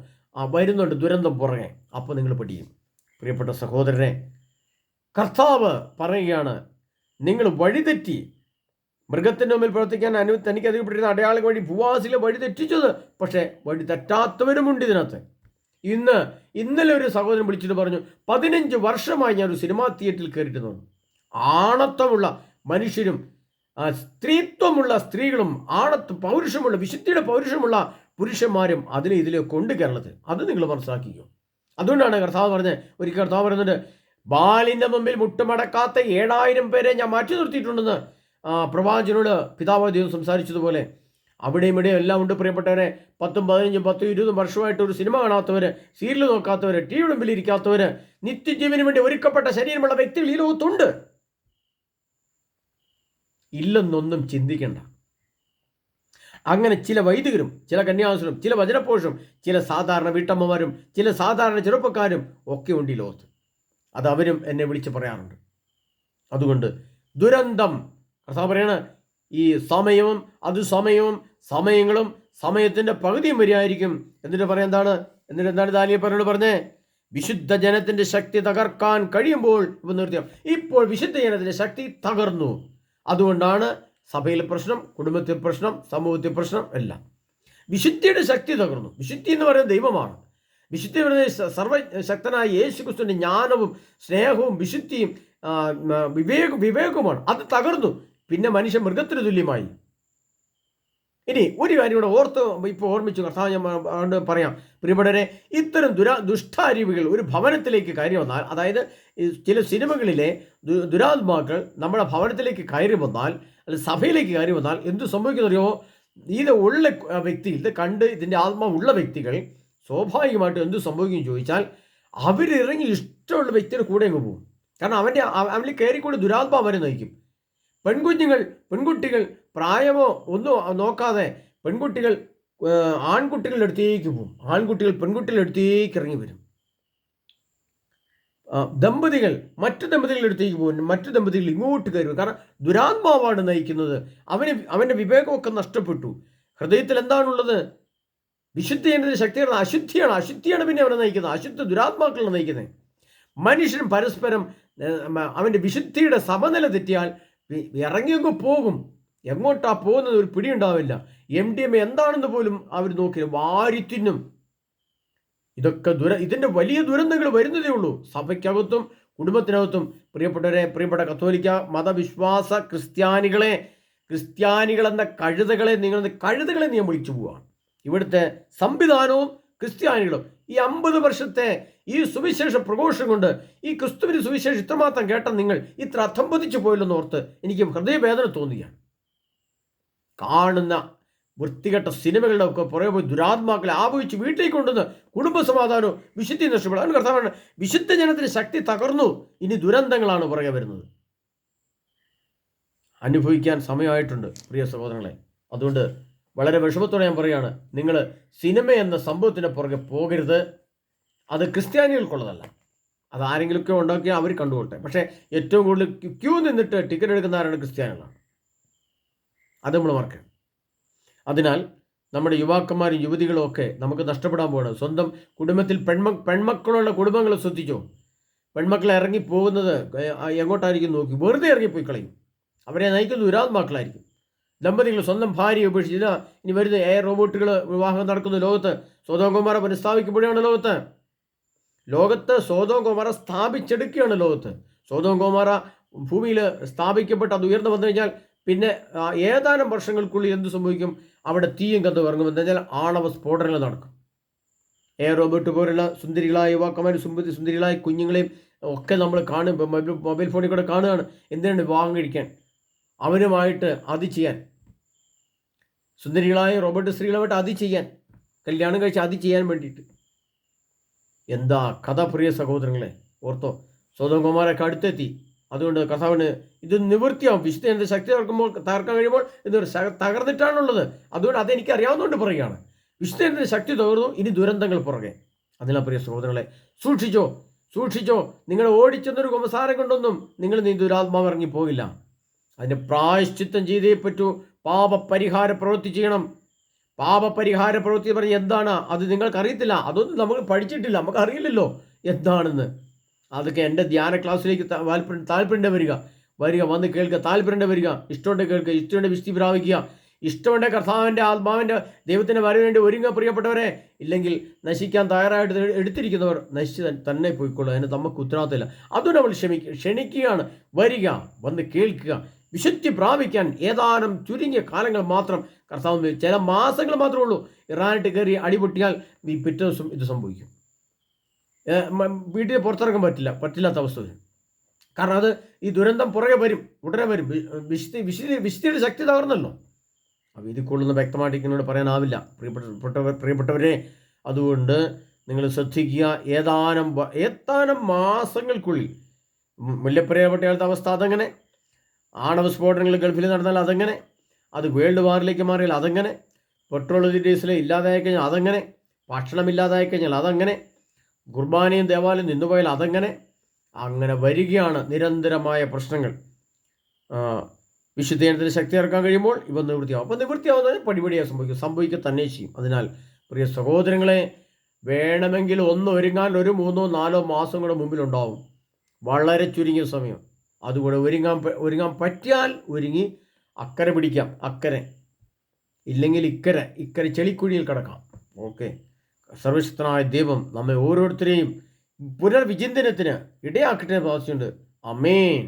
വരുന്നുണ്ട് ദുരന്തം പുറകെ. അപ്പോൾ നിങ്ങൾ പഠിക്കും. പ്രിയപ്പെട്ട സഹോദരനെ, കർത്താവ് പറയുകയാണ്, നിങ്ങൾ വഴിതെറ്റി മൃഗത്തിൻ്റെ മുമ്പിൽ പ്രവർത്തിക്കാൻ തനിക്ക് അധികപ്പെട്ടിരുന്ന അടയാളം വഴി ഭൂവാസികളെ വഴിതെറ്റിച്ചത്. പക്ഷേ വഴി തെറ്റാത്തവരുമുണ്ട് ഇതിനകത്ത്. ഇന്നലെ ഒരു സഹോദരൻ വിളിച്ചിട്ട് പറഞ്ഞു, 15 വർഷമായി ഞാനൊരു സിനിമാ തിയേറ്ററിൽ കയറിയിട്ട് തോന്നുന്നു. ആണത്വമുള്ള മനുഷ്യരും സ്ത്രീത്വമുള്ള സ്ത്രീകളും പൗരുഷമുള്ള വിശുദ്ധിയുടെ പൗരുഷമുള്ള പുരുഷന്മാരും ഇതിലേക്ക് കൊണ്ട് കേരളത്തിൽ. അത് നിങ്ങൾ മനസ്സിലാക്കിയോ? അതുകൊണ്ടാണ് കർത്താവ് പറഞ്ഞത്, ഒരിക്കൽ കർത്താവ് പറയുന്നുണ്ട്, ബാലിൻ്റെ മുമ്പിൽ മുട്ടുമടക്കാത്ത 7000 പേരെ ഞാൻ മാറ്റി നിർത്തിയിട്ടുണ്ടെന്ന് പ്രവാചകനോട് പിതാവായ ദൈവം സംസാരിച്ചതുപോലെ അവിടെയും ഇവിടെയും എല്ലാം ഉണ്ട്. പ്രിയപ്പെട്ടവരെ, 10, 15, 10, 20 വർഷമായിട്ട് ഒരു സിനിമ കാണാത്തവർ, സീരിയൽ നോക്കാത്തവർ, ടി വി മുമ്പിൽ ഇരിക്കാത്തവർ, നിത്യജീവന് വേണ്ടി ഒരുക്കപ്പെട്ട ശരീരമുള്ള വ്യക്തികൾ ഈ ലോകത്തുണ്ട്. ഇല്ലെന്നൊന്നും ചിന്തിക്കേണ്ട. അങ്ങനെ ചില വൈദികരും, ചില കന്യാസ്ത്രീകളും, ചില വചനപ്പോഷും, ചില സാധാരണ വീട്ടമ്മമാരും, ചില സാധാരണ ചെറുപ്പക്കാരും ഒക്കെ ഉണ്ട് ഈ ലോകത്ത്. അത് അവരും എന്നെ വിളിച്ച് പറയാറുണ്ട്. അതുകൊണ്ട് ദുരന്തം, കർത്താവ് പറയണ ഈ സമയവും സമയങ്ങളും സമയത്തിൻ്റെ പകുതിയും വരികയായിരിക്കും. എന്നിട്ട് പറയാൻ എന്താണ് ദാനിയേൽ പറഞ്ഞേ? വിശുദ്ധ ജനത്തിൻ്റെ ശക്തി തകർക്കാൻ കഴിയുമ്പോൾ ഇപ്പോൾ വിശുദ്ധ ജനത്തിൻ്റെ ശക്തി തകർന്നു. അതുകൊണ്ടാണ് സഭയിലെ പ്രശ്നം, കുടുംബത്തിൽ പ്രശ്നം, സമൂഹത്തിൽ പ്രശ്നം എല്ലാം. വിശുദ്ധിയുടെ ശക്തി തകർന്നു. വിശുദ്ധി എന്ന് പറയുന്നത് ദൈവമാണ്. വിശുദ്ധി പറയുന്നത് സർവശക്തനായ യേശു ക്രിസ്തുവിൻ്റെ ജ്ഞാനവും സ്നേഹവും വിശുദ്ധിയും വിവേകവുമാണ്. അത് തകർന്നു. പിന്നെ മനുഷ്യൻ മൃഗത്തിന് തുല്യമായി. ഇനി ഒരു കാര്യം കൂടെ ഇപ്പോൾ ഓർമ്മിച്ചു കർത്താവ് ഞാൻ പറയാം. പ്രിയപ്പെട്ടവരെ, ഇത്തരം ദുഷ്ടാരൂപികൾ ഒരു ഭവനത്തിലേക്ക് കയറി വന്നാൽ, അതായത് ചില സിനിമകളിലെ ദുരാത്മാക്കൾ നമ്മുടെ ഭവനത്തിലേക്ക് കയറി വന്നാൽ, അല്ലെങ്കിൽ സഭയിലേക്ക് കയറി വന്നാൽ എന്ത് സംഭവിക്കുന്നറിയോ? ഇത് ഉള്ള വ്യക്തി, ഇത് കണ്ട് ഇതിൻ്റെ ആത്മാവുള്ള വ്യക്തികൾ സ്വാഭാവികമായിട്ടും എന്ത് സംഭവിക്കും ചോദിച്ചാൽ, അവരിറങ്ങി ഇഷ്ടമുള്ള വ്യക്തിയുടെ കൂടെ അങ്ങ് പോകും. കാരണം അവനിൽ കയറിക്കൂടി ദുരാത്മാവ് അവരെ നയിക്കും. പെൺകുട്ടികൾ പ്രായമോ ഒന്നും നോക്കാതെ ആൺകുട്ടികളുടെ അടുത്തേക്ക് പോകും. ആൺകുട്ടികൾ പെൺകുട്ടികളുടെ അടുത്തേക്ക് ഇറങ്ങി വരും. ദമ്പതികൾ മറ്റു ദമ്പതികളുടെ അടുത്തേക്ക് പോകും. മറ്റു ദമ്പതികൾ ഇങ്ങോട്ട് കയറും. കാരണം ദുരാത്മാവാണ് നയിക്കുന്നത്. അവൻ്റെ വിവേകമൊക്കെ നഷ്ടപ്പെട്ടു. ഹൃദയത്തിൽ എന്താണുള്ളത്? വിശുദ്ധിയുടെ ശക്തിയാണ്, അശുദ്ധിയാണ് പിന്നെ അവനെ നയിക്കുന്നത്. അശുദ്ധ ദുരാത്മാക്കളാണ് നയിക്കുന്നത്. മനുഷ്യൻ പരസ്പരം അവൻ്റെ വിശുദ്ധിയുടെ സമനില തെറ്റിയാൽ ഇറങ്ങിയൊക്കെ പോകും. എങ്ങോട്ടാ പോകുന്നത് ഒരു പിടിയുണ്ടാവില്ല. MDMA എന്താണെന്ന് പോലും അവർ നോക്കി വാരിത്തിന്നും. ഇതൊക്കെ ഇതിൻ്റെ വലിയ ദുരന്തങ്ങൾ വരുന്നതേ ഉള്ളൂ. സഭയ്ക്കകത്തും കുടുംബത്തിനകത്തും. പ്രിയപ്പെട്ട കത്തോലിക്ക മതവിശ്വാസ ക്രിസ്ത്യാനികളെന്ന കഴുതകളെ ഞാൻ വിളിച്ചു പോവാണ്. ഇവിടുത്തെ സംവിധാനവും ക്രിസ്ത്യാനികളും ഈ 50 വർഷത്തെ ഈ സുവിശേഷ പ്രഘോഷം കൊണ്ട് ഈ ക്രിസ്തുവിന് സുവിശേഷം ഇത്രമാത്രം കേട്ട നിങ്ങൾ ഇത്ര അധംപതിച്ചു പോയില്ലെന്ന് ഓർത്ത് എനിക്ക് ഹൃദയവേദന തോന്നുകയാണ്. കാണുന്ന വൃത്തികെട്ട സിനിമകളുടെ ഒക്കെ പുറകെ പോയി ദുരാത്മാക്കളെ ആപഹിച്ച് വീട്ടിലേക്ക് കൊണ്ടുവന്ന് കുടുംബ സമാധാനവും വിശുദ്ധി നഷ്ടപ്പെടും. അതിന് കർത്താവാണ് വിശുദ്ധ ജനത്തിന് ശക്തി തകർന്നു, ഇനി ദുരന്തങ്ങളാണ് പുറകെ വരുന്നത്. അനുഭവിക്കാൻ സമയമായിട്ടുണ്ട് പ്രിയ സഹോദരങ്ങളെ. അതുകൊണ്ട് വളരെ വിഷമത്തോടെ ഞാൻ പറയുകയാണ്, നിങ്ങൾ സിനിമ എന്ന സംഭവത്തിന് പുറകെ പോകരുത്. അത് ക്രിസ്ത്യാനികൾക്കുള്ളതല്ല, അത് ആരെങ്കിലുമൊക്കെ ഉണ്ടാക്കിയാൽ അവർ കണ്ടുകൊള്ളട്ടെ. പക്ഷേ ഏറ്റവും കൂടുതൽ ക്യൂ നിന്നിട്ട് ടിക്കറ്റ് എടുക്കുന്ന ആരാണ്? ക്രിസ്ത്യാനികളാണ്. അത് നമ്മൾ മറക്കണം. അതിനാൽ നമ്മുടെ യുവാക്കന്മാരും യുവതികളും ഒക്കെ നമുക്ക് നഷ്ടപ്പെടാൻ പോകണം. സ്വന്തം കുടുംബത്തിൽ പെൺമക്കളുള്ള കുടുംബങ്ങളെ ശ്രദ്ധിച്ചോ. പെൺമക്കളെ ഇറങ്ങിപ്പോകുന്നത് എങ്ങോട്ടായിരിക്കും നോക്കി, വെറുതെ ഇറങ്ങിപ്പോയി കളയും. അവരെ നയിക്കുന്ന ദുരാത്മാക്കളായിരിക്കും. ദമ്പതികൾ സ്വന്തം ഭാര്യയെ ഉപേക്ഷിച്ചില്ല. ഇനി വരുന്ന റോബോട്ടുകൾ വിവാഹം നടക്കുന്ന ലോകത്ത് സോദോം ഗൊമോറ പുനഃസ്ഥാപിക്കപ്പെടുകയാണ്. ലോകത്ത് സോദോം ഗൊമോറ സ്ഥാപിച്ചെടുക്കുകയാണ്. സോദോം ഗൊമോറ ഭൂമിയിൽ സ്ഥാപിക്കപ്പെട്ട് അത് ഉയർന്നു വന്നു കഴിഞ്ഞാൽ പിന്നെ ഏതാനും വർഷങ്ങൾക്കുള്ളിൽ എന്ത് സംഭവിക്കും? അവിടെ തീയും കത്തും ഇറങ്ങുമെന്ന് കഴിഞ്ഞാൽ ആണവ സ്ഫോടനങ്ങൾ നടക്കും. റോബോട്ട് പോലുള്ള സുന്ദരികളായ യുവാക്കന്മാരും സുന്ദരികളായ കുഞ്ഞുങ്ങളെയും ഒക്കെ നമ്മൾ കാണും, മൊബൈൽ ഫോണിൽ കൂടെ കാണുകയാണ്. എന്തിനാണ്? വിവാഹം കഴിക്കാൻ, അവരുമായിട്ട് അത് ചെയ്യാൻ, സുന്ദരികളായ റോബോട്ട് സ്ത്രീകളുമായിട്ട് അത് ചെയ്യാൻ, കല്യാണം കഴിച്ച് അത് ചെയ്യാൻ വേണ്ടിയിട്ട്. എന്താ കഥ പ്രിയ സഹോദരങ്ങളെ, ഓർത്തോ. സോദോം ഗൊമോറയൊക്കെ അടുത്തെത്തി. അതുകൊണ്ട് കർത്താവിന് ഇത് നിവൃത്തിയാവും. വിശുദ്ധ ശക്തി തകർക്കാൻ കഴിയുമ്പോൾ ഇത് തകർന്നിട്ടാണുള്ളത്. അതുകൊണ്ട് അതെനിക്ക് അറിയാവുന്നതുകൊണ്ട് പറയുകയാണ്. വിശുദ്ധ ശക്തി തകർന്നു, ഇനി ദുരന്തങ്ങൾ പുറകെ. അതിനാൽ പ്രിയ സഹോദരങ്ങളെ, സൂക്ഷിച്ചോ. നിങ്ങൾ ഓടിച്ചെന്നൊരു കുമ്പസാരം കൊണ്ടൊന്നും നിങ്ങൾ നീ ദുരാത്മാവ് ഇറങ്ങി പോകില്ല. അതിന് പ്രായശ്ചിത്തം ചെയ്തേ പറ്റൂ. പാപപരിഹാര പ്രവൃത്തി ചെയ്യണം. പാപപരിഹാര പ്രവൃത്തി പറഞ്ഞ് എന്താണ്? അത് നിങ്ങൾക്ക് അറിയത്തില്ല. അതൊന്നും നമ്മൾ പഠിച്ചിട്ടില്ല, നമുക്ക് അറിയില്ലല്ലോ എന്താണെന്ന്. അതൊക്കെ എൻ്റെ ധ്യാന ക്ലാസ്സിലേക്ക് താല്പര്യം വരിക, വന്ന് കേൾക്കുക, താല്പര്യം വരിക, ഇഷ്ടമുണ്ട് കേൾക്കുക, ഇഷ്ടമുണ്ട് വിശുദ്ധി പ്രാപിക്കുക, ഇഷ്ടമുണ്ട് കർത്താവിൻ്റെ ആത്മാവിൻ്റെ ദൈവത്തിൻ്റെ വരവിന് വേണ്ടി ഒരുങ്ങുക പ്രിയപ്പെട്ടവരെ. ഇല്ലെങ്കിൽ നശിക്കാൻ തയ്യാറായിട്ട് എടുത്തിരിക്കുന്നവർ നശിച്ച് തന്നെ പോയിക്കൊള്ളുക. അതിന് നമുക്ക് ഉത്തരവാദിത്തമില്ല. അതുകൊണ്ട് നമ്മൾ ക്ഷണിക്കുകയാണ്. വരിക, വന്ന് കേൾക്കുക. വിശുദ്ധി പ്രാപിക്കാൻ ഏതാനും ചുരുങ്ങിയ കാലങ്ങൾ മാത്രം, കർത്താവ് ചില മാസങ്ങൾ മാത്രമേ ഉള്ളൂ. ഇറാനായിട്ട് കയറി അടിപൊട്ടിയാൽ ഈ പിറ്റേ ദിവസം ഇത് സംഭവിക്കും. വീട്ടിൽ പുറത്തിറങ്ങാൻ പറ്റില്ലാത്ത അവസ്ഥ വരും. കാരണം അത് ഈ ദുരന്തം പുറകെ വരും, ഉടനെ വരും. വിശുദ്ധിയുടെ ശക്തി തകർന്നല്ലോ. അപ്പോൾ ഇത് കൊള്ളുന്ന വ്യക്തമായിട്ട് എന്നോട് പറയാനാവില്ല പ്രിയപ്പെട്ടവരെ. അതുകൊണ്ട് നിങ്ങൾ ശ്രദ്ധിക്കുക. ഏതാനും മാസങ്ങൾക്കുള്ളിൽ മുല്ലപ്പെരിയാർ അവസ്ഥ അതങ്ങനെ, ആണവ സ്ഫോടനങ്ങൾ ഗൾഫിൽ നടന്നാൽ അതങ്ങനെ, അത് വേൾഡ് വാറിലേക്ക് മാറിയാൽ അതങ്ങനെ, പെട്രോൾ ഡീസൽ ഇല്ലാതായി കഴിഞ്ഞാൽ അതങ്ങനെ, ഭക്ഷണമില്ലാതായി കഴിഞ്ഞാൽ അതങ്ങനെ, കുർബാനയും ദേവാലയം നിന്നുപോയാൽ അതങ്ങനെ. അങ്ങനെ വരികയാണ് നിരന്തരമായ പ്രശ്നങ്ങൾ. വിശുദ്ധീകരണത്തിന് ശക്തി ഇറക്കാൻ കഴിയുമ്പോൾ ഇവ നിവൃത്തിയാവും. അപ്പോൾ നിവൃത്തിയാവുന്നത് പടിപടിയായി സംഭവിക്കുക തന്നെ ചെയ്യും. അതിനാൽ പ്രിയ സഹോദരങ്ങളെ, വേണമെങ്കിൽ ഒന്ന് ഒരുങ്ങാൻ ഒരു 3-4 മാസം കൂടെ മുമ്പിലുണ്ടാവും. വളരെ ചുരുങ്ങിയ സമയം. അതുകൂടെ ഒരുങ്ങാൻ പറ്റിയാൽ ഒരുങ്ങി അക്കരെ പിടിക്കാം. അക്കരെ ഇല്ലെങ്കിൽ ഇക്കരെ ചെളിക്കുഴിയിൽ കിടക്കാം. ഓക്കെ. സർവശക്തനായ ദൈവം നമ്മെ ഓരോരുത്തരെയും പുനർവിചിന്തനത്തിന് ഇടയാക്കട്ടെ പ്രാർത്ഥിച്ചുകൊണ്ട് ആമേൻ.